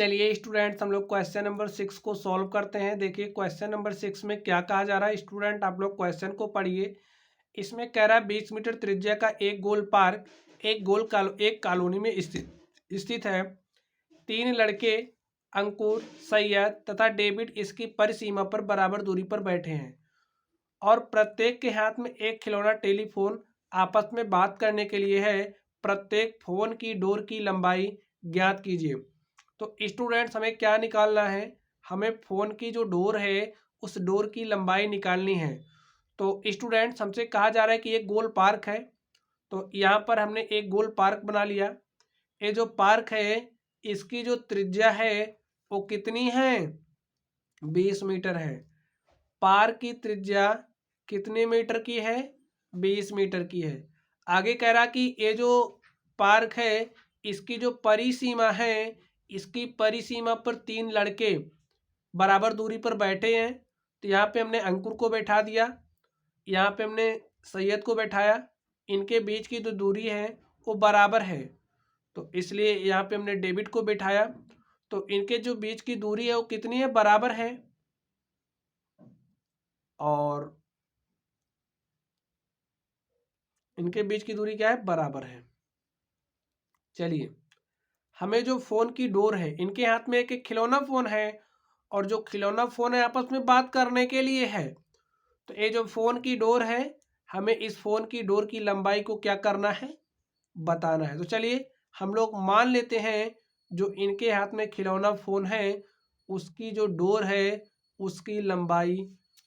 चलिए स्टूडेंट्स, हम लोग क्वेश्चन नंबर 6 को सॉल्व करते हैं। देखिए क्वेश्चन नंबर 6 में क्या कहा जा रहा है। स्टूडेंट आप लोग क्वेश्चन को पढ़िए। इसमें कह रहा है 20 मीटर त्रिज्या का एक गोल पार्क एक कॉलोनी में स्थित है। 3 लड़के अंकुर, सैयद तथा डेविड इसकी परिसीमा पर बराबर दूरी पर बैठे हैं और प्रत्येक के हाथ में एक खिलौना टेलीफोन आपस में बात करने के लिए है। प्रत्येक फोन की डोर की लंबाई ज्ञात कीजिए। तो स्टूडेंट्स हमें क्या निकालना है, हमें फ़ोन की जो डोर है उस डोर की लंबाई निकालनी है। तो स्टूडेंट्स हमसे कहा जा रहा है कि एक गोल पार्क है, तो यहाँ पर हमने एक गोल पार्क बना लिया। ये जो पार्क है इसकी जो त्रिज्या है वो कितनी है, 20 मीटर है। पार्क की त्रिज्या कितने मीटर की है, 20 मीटर की है। आगे कह रहा कि ये जो पार्क है इसकी जो परिसीमा है, इसकी परिसीमा पर 3 लड़के बराबर दूरी पर बैठे हैं। तो यहाँ पे हमने अंकुर को बैठा दिया, यहाँ पे हमने सैयद को बैठाया। इनके बीच की जो दूरी है वो बराबर है, तो इसलिए यहाँ पे हमने डेविड को बैठाया। तो इनके जो बीच की दूरी है वो कितनी है, बराबर है। और इनके बीच की दूरी क्या है, बराबर है। चलिए हमें जो फोन की डोर है, इनके हाथ में एक एक खिलौना फोन है और जो खिलौना फोन है आपस में बात करने के लिए है। तो ये जो फोन की डोर है, हमें इस फोन की डोर की लंबाई को क्या करना है, बताना है। तो चलिए हम लोग मान लेते हैं जो इनके हाथ में खिलौना फोन है उसकी जो डोर है उसकी लंबाई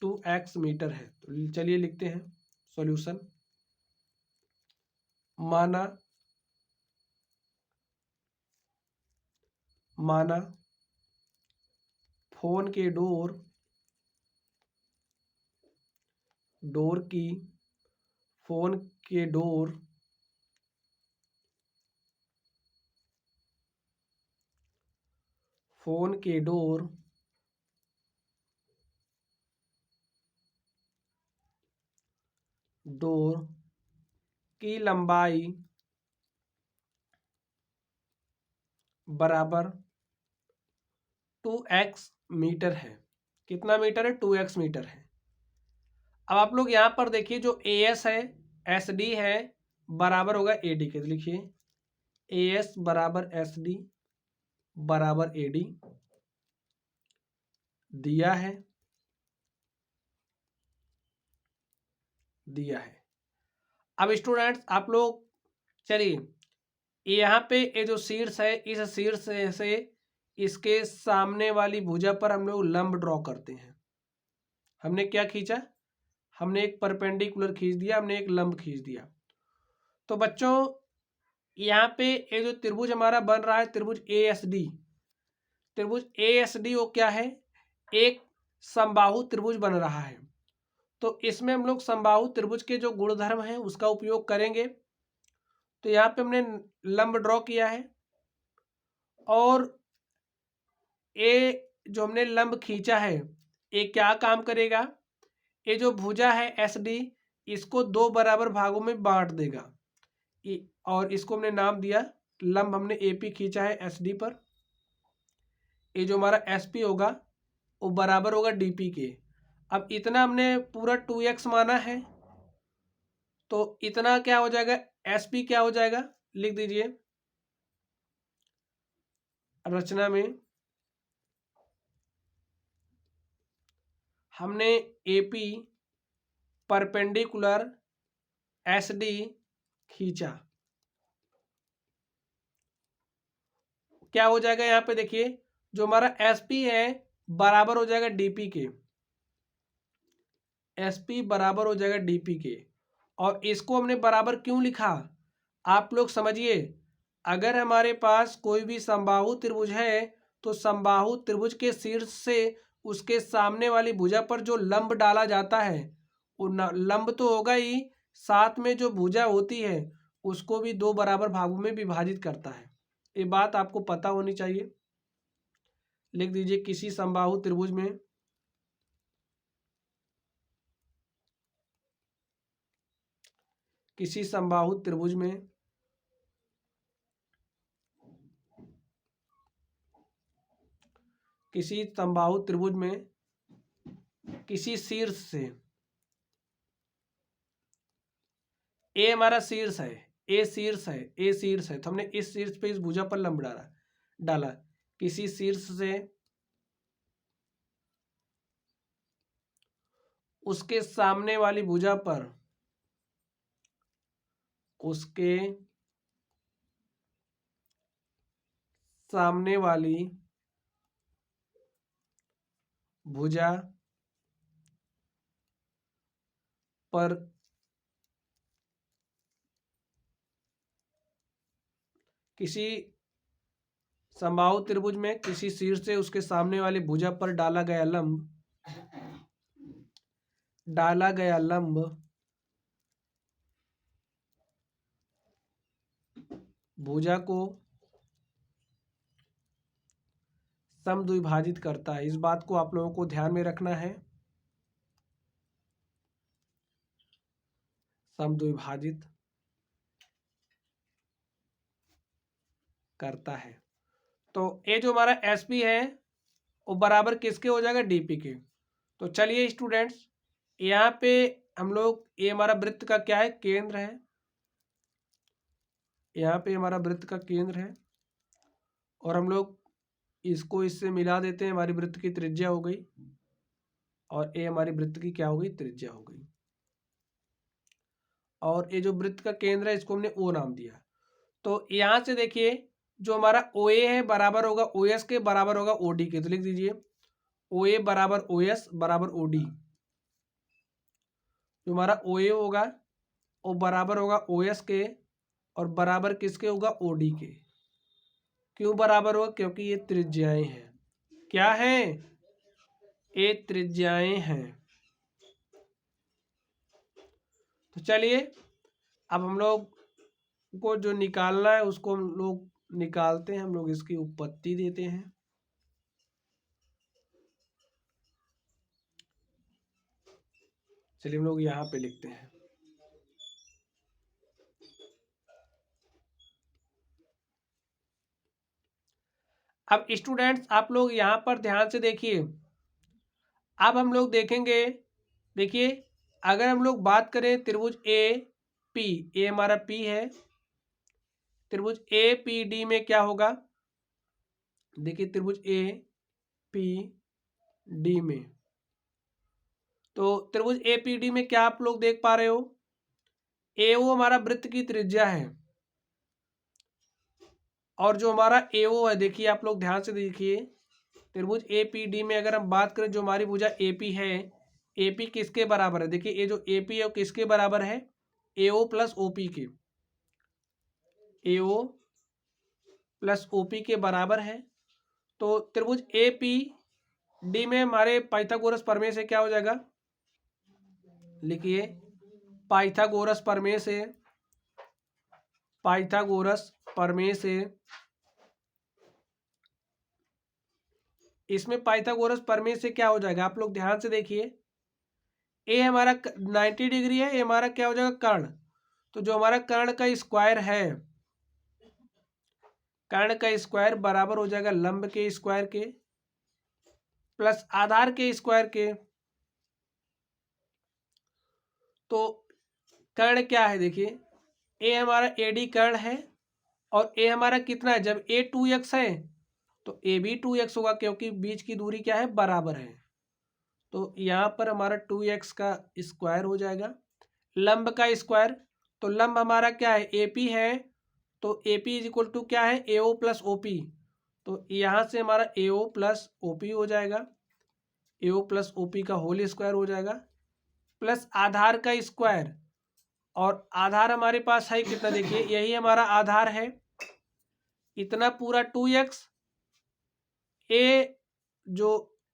2x मीटर है। तो चलिए लिखते हैं सॉल्यूशन। माना फोन के डोर की फोन के डोर फोन के डोर डोर की लंबाई बराबर 2x मीटर है। कितना मीटर है, 2x मीटर है। अब आप लोग यहाँ पर देखिए जो AS है, SD है, बराबर होगा AD के। तो लिखिए AS बराबर SD बराबर AD दिया है। अब स्टूडेंट्स आप लोग चलिए यहाँ पे ये जो शीर्ष है, इस शीर्ष से इसके सामने वाली भुजा पर हम लोग लंब ड्रॉ करते हैं। हमने क्या खींचा, हमने एक परपेंडिकुलर खींच दिया, हमने एक लंब खींच दिया। तो बच्चों यहाँ पे ये जो त्रिभुज हमारा बन रहा है, त्रिभुज ASD वो क्या है, एक समबाहु त्रिभुज बन रहा है। तो इसमें हम लोग समबाहु त्रिभुज के जो गुणधर्म हैं उसका उपयोग करेंगे। तो यहाँ पे हमने लंब ड्रॉ किया है और ये जो हमने लंब खींचा है ये क्या काम करेगा, ये जो भुजा है SD इसको 2 बराबर भागों में बांट देगा। और इसको हमने नाम दिया लंब, हमने AP खींचा है SD पर। ये जो हमारा SP होगा वो बराबर होगा DP के। अब इतना हमने पूरा 2x माना है, तो इतना क्या हो जाएगा, SP क्या हो जाएगा, लिख दीजिए रचना में। हमने AP परपेंडिकुलर SD खींचा, क्या हो जाएगा यहाँ पे देखिए जो हमारा SP है बराबर हो जाएगा DP के। SP बराबर हो जाएगा DP के। और इसको हमने बराबर क्यों लिखा, आप लोग समझिए। अगर हमारे पास कोई भी समबाहु त्रिभुज है तो समबाहु त्रिभुज के शीर्ष से उसके सामने वाली भुजा पर जो लंब डाला जाता है वो लंब तो होगा ही, साथ में जो भुजा होती है उसको भी 2 बराबर भागों में विभाजित करता है। ये बात आपको पता होनी चाहिए। लिख दीजिए किसी समबाहु त्रिभुज में किसी समबाहु त्रिभुज में किसी शीर्ष से, ए हमारा शीर्ष है, ए शीर्ष है, ए शीर्ष है, तो हमने इस शीर्ष पे इस भुजा पर लंब डाला किसी शीर्ष से उसके सामने वाली भुजा पर, उसके सामने वाली भुजा पर किसी समबाहु त्रिभुज में किसी शीर्ष से उसके सामने वाली भुजा पर डाला गया लंब भुजा को समद्विभाजित करता है। इस बात को आप लोगों को ध्यान में रखना है, समद्विभाजित करता है। तो ये जो हमारा एसपी है वो बराबर किसके हो जाएगा, डीपी के। तो चलिए स्टूडेंट्स, यहाँ पे हम लोग, ये हमारा वृत्त का क्या है, केंद्र है, यहाँ पे हमारा वृत्त का केंद्र है, और हम लोग इसको इससे मिला देते हैं, हमारी वृत्त की त्रिज्या हो गई, और ये हमारी वृत्त की क्या हो गई, त्रिज्या हो गई। और ये जो वृत्त का केंद्र है इसको हमने ओ नाम दिया। तो यहाँ से देखिए जो हमारा ओ ए है बराबर होगा ओ एस के, बराबर होगा ओ डी के। तो लिख दीजिए ओ ए बराबर ओ एस बराबर ओ डी। जो हमारा ओ ए होगा वो बराबर होगा ओ एस के, और बराबर किसके होगा, ओ डी के। क्यों बराबर होगा, क्योंकि ये त्रिज्याएं हैं। क्या है, ये त्रिज्याएं हैं। तो चलिए अब हम लोग को जो निकालना है उसको हम लोग निकालते हैं। हम लोग इसकी उत्पत्ति देते हैं। चलिए हम लोग यहाँ पे लिखते हैं। अब स्टूडेंट्स आप लोग यहाँ पर ध्यान से देखिए। अब हम लोग देखेंगे, देखिए अगर हम लोग बात करें त्रिभुज ए पी, ए हमारा पी है, त्रिभुज ए पी डी में क्या होगा, देखिए त्रिभुज ए पी डी में, तो त्रिभुज ए पी डी में क्या आप लोग देख पा रहे हो, ए ओ हमारा वृत्त की त्रिज्या है, और जो हमारा ए ओ है, देखिए आप लोग ध्यान से देखिए, त्रिभुज ए पी डी में अगर हम बात करें जो हमारी भुजा ए पी है, ए पी किसके बराबर है, देखिए ये जो ए पी है वो किसके बराबर है, ए ओ प्लस ओ पी के, ए ओ प्लस ओ पी के बराबर है। तो त्रिभुज ए पी डी में हमारे पाइथागोरस प्रमेय से क्या हो जाएगा, लिखिए पाइथागोरस प्रमेय से, पाइथागोरस प्रमेय से, इसमें पाइथागोरस प्रमेय से क्या हो जाएगा, आप लोग ध्यान से देखिए, ए हमारा 90 डिग्री है, ए हमारा क्या हो जाएगा, कर्ण। तो जो हमारा कर्ण का स्क्वायर है, कर्ण का स्क्वायर बराबर हो जाएगा लंब के स्क्वायर के प्लस आधार के स्क्वायर के। तो कर्ण क्या है, देखिए ए हमारा ए डी कर्ण है, और ए हमारा कितना है, जब ए 2x है तो ए भी 2x होगा, क्योंकि बीच की दूरी क्या है, बराबर है। तो यहाँ पर हमारा 2x का स्क्वायर हो जाएगा, लंब का स्क्वायर। तो लंब हमारा क्या है, ए पी है, तो A P is equal to क्या है, ए ओ प्लस ओ पी। तो यहाँ से हमारा ए ओ प्लस ओ पी हो जाएगा, ए ओ प्लस ओ पी का होल स्क्वायर हो जाएगा, प्लस आधार का स्क्वायर। और आधार हमारे पास है कितना, देखिए यही हमारा आधार है, इतना पूरा 2x, ए जो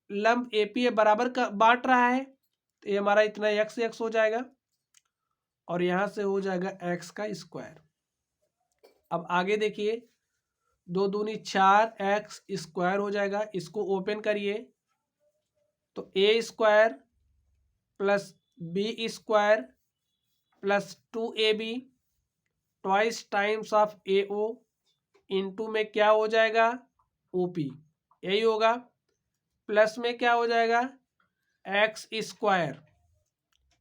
लंब ए पी है बराबर का बांट रहा है, तो ये हमारा इतना x हो जाएगा, और यहाँ से हो जाएगा x का स्क्वायर। अब आगे देखिए, 2 दूनी 4x स्क्वायर हो जाएगा, इसको ओपन करिए, तो A square plus B square plus 2ab twice times of AO into में क्या हो जाएगा, OP, यही होगा। प्लस में क्या हो जाएगा एक्स स्क्वायर,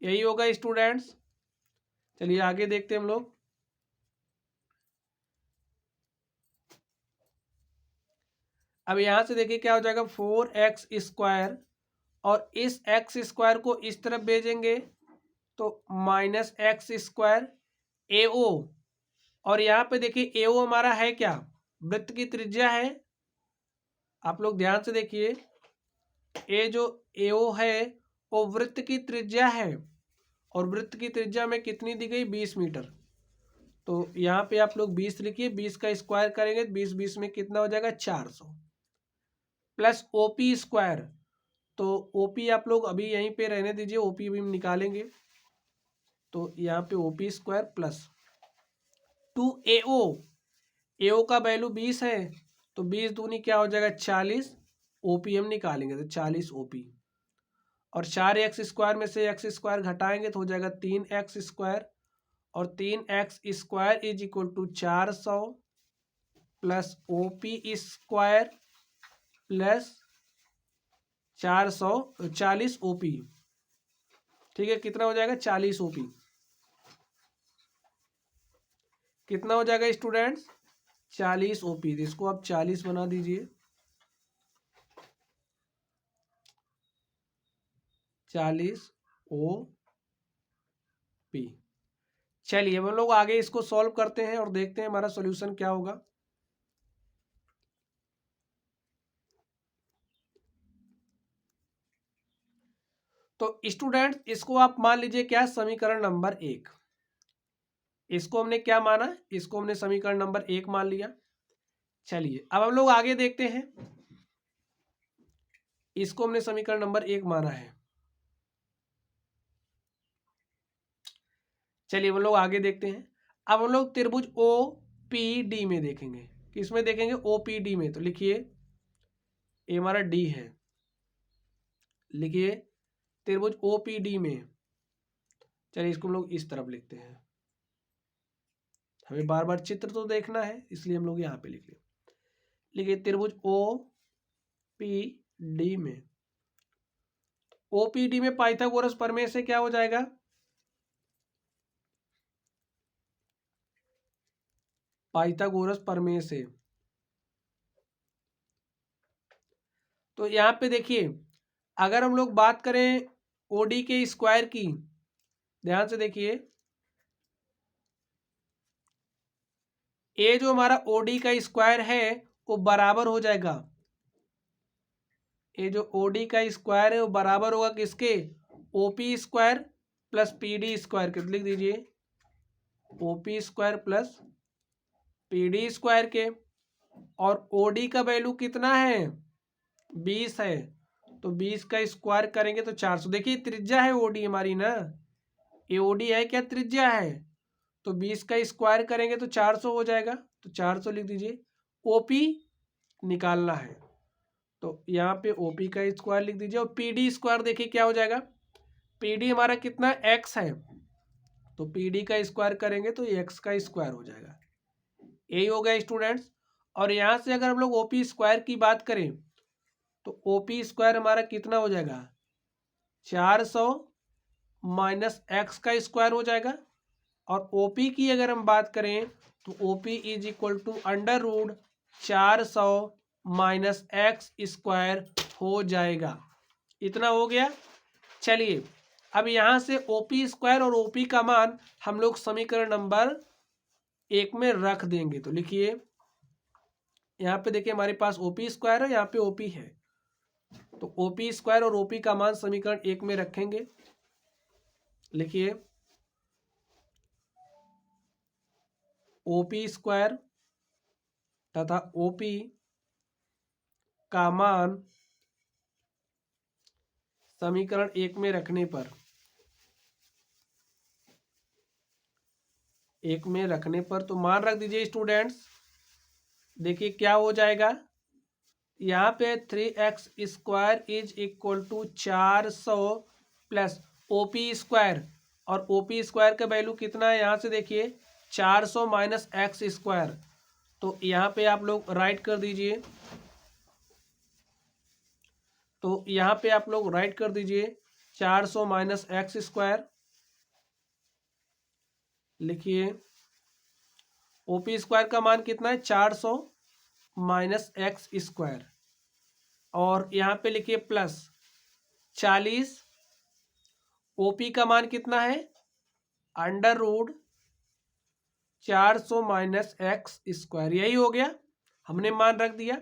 यही होगा स्टूडेंट्स। चलिए आगे देखते हैं हम लोग। अब यहां से देखिए क्या हो जाएगा 4x² और इस x² को इस तरफ भेजेंगे तो -x² AO, और यहाँ पे देखिए AO हमारा है क्या, वृत्त की त्रिज्या है। आप लोग ध्यान से देखिए, ये जो AO है वो वृत्त की त्रिज्या है, और वृत्त की त्रिज्या में कितनी दी गई 20 मीटर। तो यहाँ पे आप लोग 20 लिखिए, 20 का स्क्वायर करेंगे 20 में कितना हो जाएगा 400, प्लस OP²। तो OP आप लोग अभी यहीं पे रहने दीजिए, OP भी हम निकालेंगे। तो यहाँ पे OP² प्लस 2AO, AO का वैल्यू 20 है तो 20 दूनी क्या हो जाएगा 40, OP हम निकालेंगे तो 40 OP, और 4x² में से x² घटाएंगे तो हो जाएगा 3x², और 3x² is equal to 400 plus OP² plus 440 OP। ठीक है, कितना हो जाएगा 40 OP, कितना हो जाएगा स्टूडेंट्स 40 OP। इसको आप 40 बना दीजिए, 40 OP। चलिए हम लोग आगे इसको सॉल्व करते हैं और देखते हैं हमारा सॉल्यूशन क्या होगा। तो स्टूडेंट इसको आप मान लीजिए क्या समीकरण नंबर 1, इसको हमने क्या माना, इसको हमने समीकरण नंबर 1 मान लिया। चलिए अब हम लोग आगे देखते हैं, इसको हमने समीकरण नंबर 1 माना है। चलिए हम लोग आगे देखते हैं। अब हम लोग त्रिभुज OPD में देखेंगे, किसमें देखेंगे OPD में। तो लिखिए ये हमारा D है, लिखिए त्रिभुज OPD में। चलिए इसको हम लोग इस तरफ लिखते हैं, हमें बार बार चित्र तो देखना है इसलिए हम लोग यहाँ पे लिख लिया। लिखिए त्रिभुज OPD में, OPD में पाइथागोरस प्रमेय से क्या हो जाएगा, पाइथागोरस प्रमेय से। तो यहाँ पे देखिए अगर हम लोग बात करें OD के स्क्वायर की, ध्यान से देखिए ये जो हमारा OD का स्क्वायर है वो बराबर हो जाएगा, ये जो OD का स्क्वायर है वो बराबर होगा किसके OP² प्लस PD² के, लिख दीजिए OP² प्लस PD² के। और OD का वैल्यू कितना है 20 है, तो 20 का स्क्वायर करेंगे तो 400। देखिए त्रिज्या है OD हमारी ना, ये OD है क्या त्रिज्या है, तो 20 का स्क्वायर करेंगे तो 400 हो जाएगा, तो 400 लिख दीजिए। OP निकालना है तो यहाँ पे OP का स्क्वायर लिख दीजिए, और PD² देखिए क्या हो जाएगा, PD हमारा कितना x है तो PD का स्क्वायर करेंगे तो x का स्क्वायर हो जाएगा, यही हो गया स्टूडेंट्स। और यहाँ से अगर हम लोग OP² की बात करें तो OP² हमारा कितना हो जाएगा 400 माइनस एक्स का स्क्वायर हो जाएगा, और OP की अगर हम बात करें तो OP is equal to √400 minus x² हो जाएगा, इतना हो गया। चलिए अब यहाँ से OP² और OP का मान हम लोग समीकरण नंबर 1 में रख देंगे। तो लिखिए यहाँ पे देखिए हमारे पास OP² है, यहाँ पे OP है, तो OP² और OP का मान समीकरण 1 में रखेंगे। लिखिए OP² तथा OP का मान समीकरण 1 में रखने पर, 1 में रखने पर तो मान रख दीजिए स्टूडेंट्स। देखिए क्या हो जाएगा, यहाँ पे 3x² is equal to 400 plus OP², और OP² का वैल्यू कितना है यहाँ से देखिए 400 माइनस x², तो यहाँ पे आप लोग राइट कर दीजिए तो यहाँ पे आप लोग राइट कर दीजिए 400 माइनस एक्स स्क्वायर, लिखिए ओपी स्क्वायर का मान कितना है 400 माइनस एक्स स्क्वायर, और यहाँ पे लिखिए प्लस 40, ओपी का मान कितना है under root 400 minus x square, यही हो गया, हमने मान रख दिया।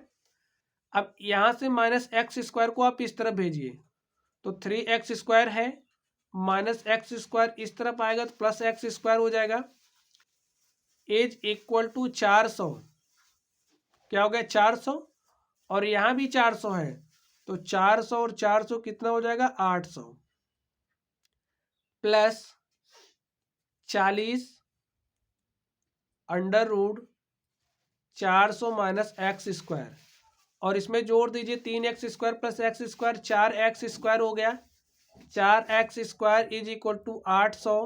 अब यहाँ से माइनस एक्स स्क्वायर को आप इस तरफ भेजिए, तो 3x स्क्वायर है माइनस एक्स स्क्वायर इस तरफ आएगा तो प्लस एक्स स्क्वायर हो जाएगा, इज इक्वल टू 400, क्या हो गया 400, और यहाँ भी 400 है तो 400 और 400 कितना हो जाएगा 800, plus 40 under root 400 minus x square, और इसमें जोड़ दीजिए 3x square plus x square 4x square हो गया, 4x square is equal to 800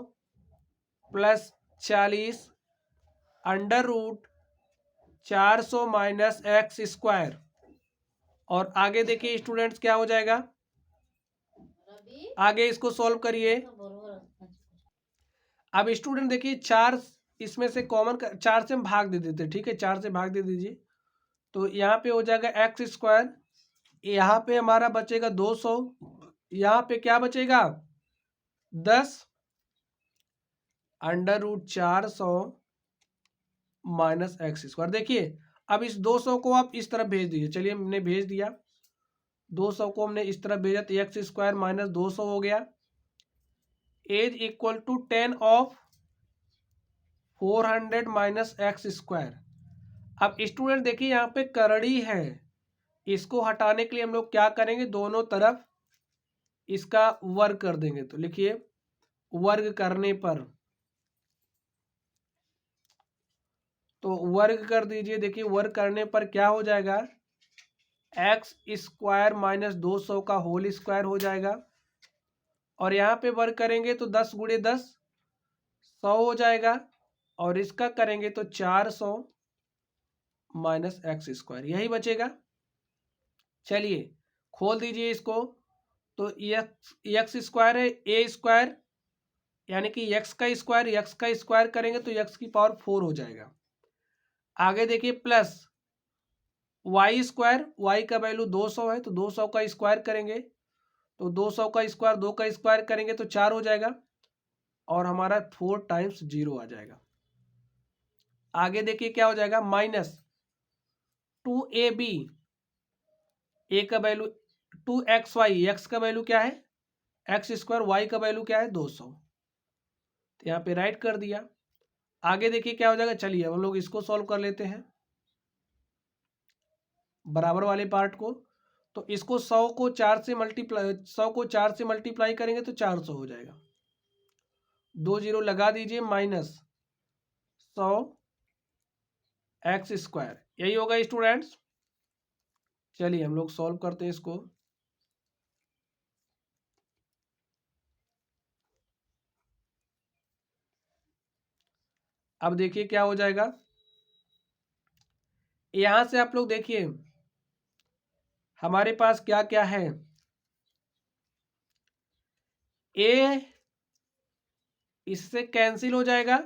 plus 40 under root 400 minus x square, और आगे देखिए स्टूडेंट्स क्या हो जाएगा, आगे इसको सॉल्व करिए। अब स्टूडेंट देखिए 4 इसमें से कॉमन 4 से हम भाग दे देते, ठीक है 4 से भाग दे दीजिए, तो यहाँ पे हो जाएगा एक्स स्क्वायर, यहाँ पे हमारा बचेगा 200, यहाँ पे क्या बचेगा 10 under root 400 minus x square. देखिए अब इस 200 को आप इस तरफ भेज दीजिए, चलिए हमने भेज दिया, 200 को हमने इस तरफ भेजा तो एक्स स्क्वायर माइनस 200 हो गया, as equal to 10 of 400 minus x square. अब स्टूडेंट देखिए यहाँ पे करड़ी है, इसको हटाने के लिए हम लोग क्या करेंगे, दोनों तरफ इसका वर्ग कर देंगे, तो लिखिए वर्ग करने पर, तो वर्ग कर दीजिए, देखिए वर्ग करने पर क्या हो जाएगा एक्स स्क्वायर माइनस 200 का होल स्क्वायर हो जाएगा, और यहाँ पे वर्ग करेंगे तो 10 गुणे 10 100 हो जाएगा, और इसका करेंगे तो 400 माइनस एक्स स्क्वायर, यही बचेगा। चलिए खोल दीजिए इसको, तो एक्स स्क्वायर है ए स्क्वायर, यानी कि एक्स का स्क्वायर करेंगे तो एक्स की पावर 4 हो जाएगा। आगे देखिए प्लस वाई स्क्वायर, वाई का वैल्यू 200 है तो 200 का स्क्वायर करेंगे, तो 200 का स्क्वायर 2 का स्क्वायर करेंगे तो 4 हो जाएगा, और हमारा 4 टाइम्स 0 आ जाएगा। आगे देखिए क्या हो जाएगा माइनस 2ab, ए का वैल्यू 2xy, एक्स का वैल्यू क्या है एक्स स्क्वायर, वाई का वैल्यू क्या है 200, तो यहाँ पे राइट कर दिया। आगे देखिए क्या हो जाएगा, चलिए हम लोग इसको सॉल्व कर लेते हैं बराबर वाले पार्ट को, तो इसको 100 को 4 से मल्टीप्लाई करेंगे तो 400 हो जाएगा, 2 जीरो लगा दीजिए माइनस 100 एक्स स्क्वायर, यही होगा स्टूडेंट्स। चलिए हम लोग सॉल्व करते हैं इसको, अब देखिए क्या हो जाएगा, यहां से आप लोग देखिए हमारे पास क्या क्या है, ए इससे कैंसिल हो जाएगा,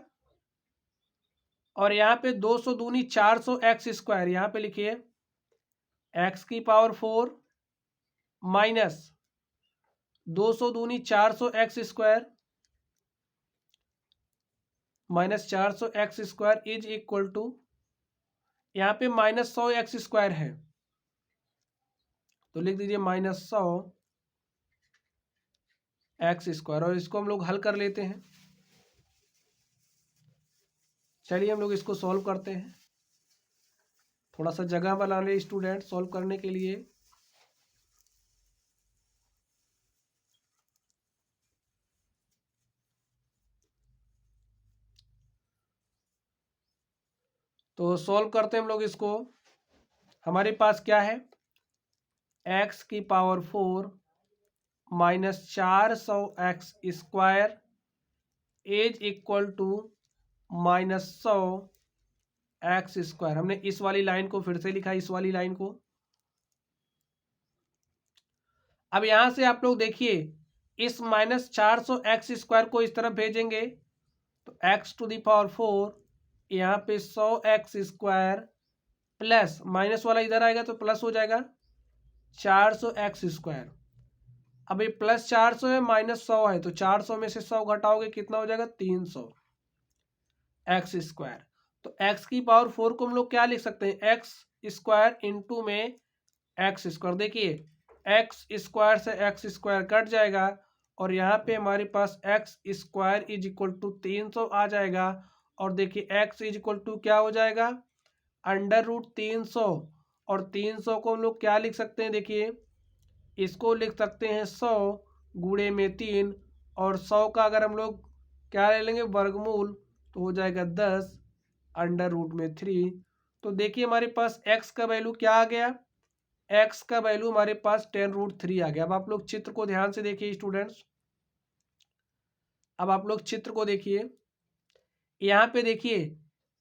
और यहाँ पे 200 दूनी 400 एक्स स्क्वायर, यहाँ पे लिखिए एक्स की पावर 4 माइनस 200 दूनी 400 x square minus 400 x square is equal to, यहाँ पे माइनस 100 एक्स स्क्वायर है तो लिख दीजिए माइनस 100 एक्स स्क्वायर, और इसको हम लोग हल कर लेते हैं। चलिए हम लोग इसको सॉल्व करते हैं, थोड़ा सा जगह बना ले स्टूडेंट सॉल्व करने के लिए। तो सॉल्व करते हैं हम लोग इसको, हमारे पास क्या है एक्स की power 4 minus 400 x square is equal to minus 100 x square. हमने इस वाली लाइन को फिर से लिखा, इस वाली लाइन को, अब यहाँ से आप लोग देखिए इस -400x² को इस तरफ भेजेंगे तो x⁴ यहाँ पे 100x² प्लस माइनस वाला इधर आएगा तो प्लस हो जाएगा 400x²। अब ये +400 है -100 है तो 400 में से 100 घटाओगे कितना हो जाएगा 300x²। तो x⁴ को हम लोग क्या लिख सकते हैं x² इंटू में x²। देखिए x² से x² कट जाएगा और यहाँ पे हमारे पास x² = 300 आ जाएगा। और देखिए x = क्या हो जाएगा √300 और 300 को हम लोग क्या लिख सकते हैं देखिए इसको लिख सकते हैं 100 गुणे में 3 और 100 का अगर हम लोग क्या ले लेंगे वर्गमूल तो हो जाएगा 10 √3। तो देखिए हमारे पास x का वैल्यू क्या आ गया x का वैल्यू हमारे पास 10√3 आ गया। अब आप लोग चित्र को ध्यान से देखिए स्टूडेंट्स, अब आप लोग चित्र को देखिए यहाँ पे देखिए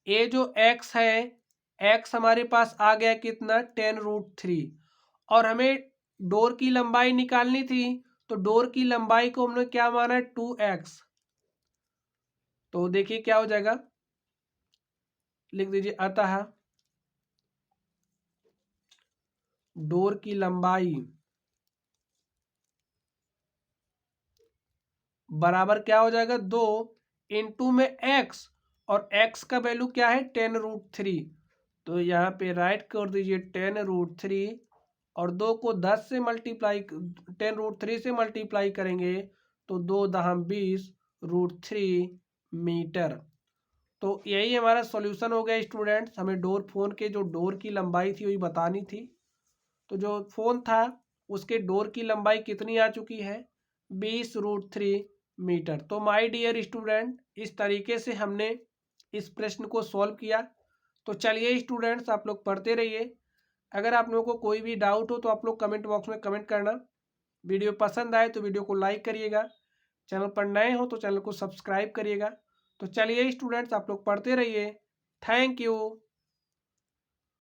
ये जो x है x हमारे पास आ गया कितना 10√3 और हमें डोर की लंबाई निकालनी थी तो डोर की लंबाई को हमने क्या माना है 2x। तो देखिए क्या हो जाएगा लिख दीजिए अतः डोर की लंबाई बराबर क्या हो जाएगा 2 इंटू में x और x का वैल्यू क्या है 10√3। तो यहाँ पे राइट कर दीजिए 10√3 और 2 को 10 से मल्टीप्लाई 10√3 से मल्टीप्लाई करेंगे तो 2 दहम 20 √3 मीटर। तो यही हमारा सॉल्यूशन हो गया स्टूडेंट्स। हमें डोर फोन के जो डोर की लंबाई थी वही बतानी थी। तो जो फोन था उसके डोर की लंबाई कितनी आ चुकी है 20 √3 मीटर। तो माय डियर स्टूडेंट इस तरीके से हमने इस प्रश्न को सॉल्व किया। तो चलिए स्टूडेंट्स आप लोग पढ़ते रहिए। अगर आप लोगों को कोई भी डाउट हो तो आप लोग कमेंट बॉक्स में कमेंट करना। वीडियो पसंद आए तो वीडियो को लाइक करिएगा, चैनल पर नए हो तो चैनल को सब्सक्राइब करिएगा। तो चलिए स्टूडेंट्स आप लोग पढ़ते रहिए। Thank you.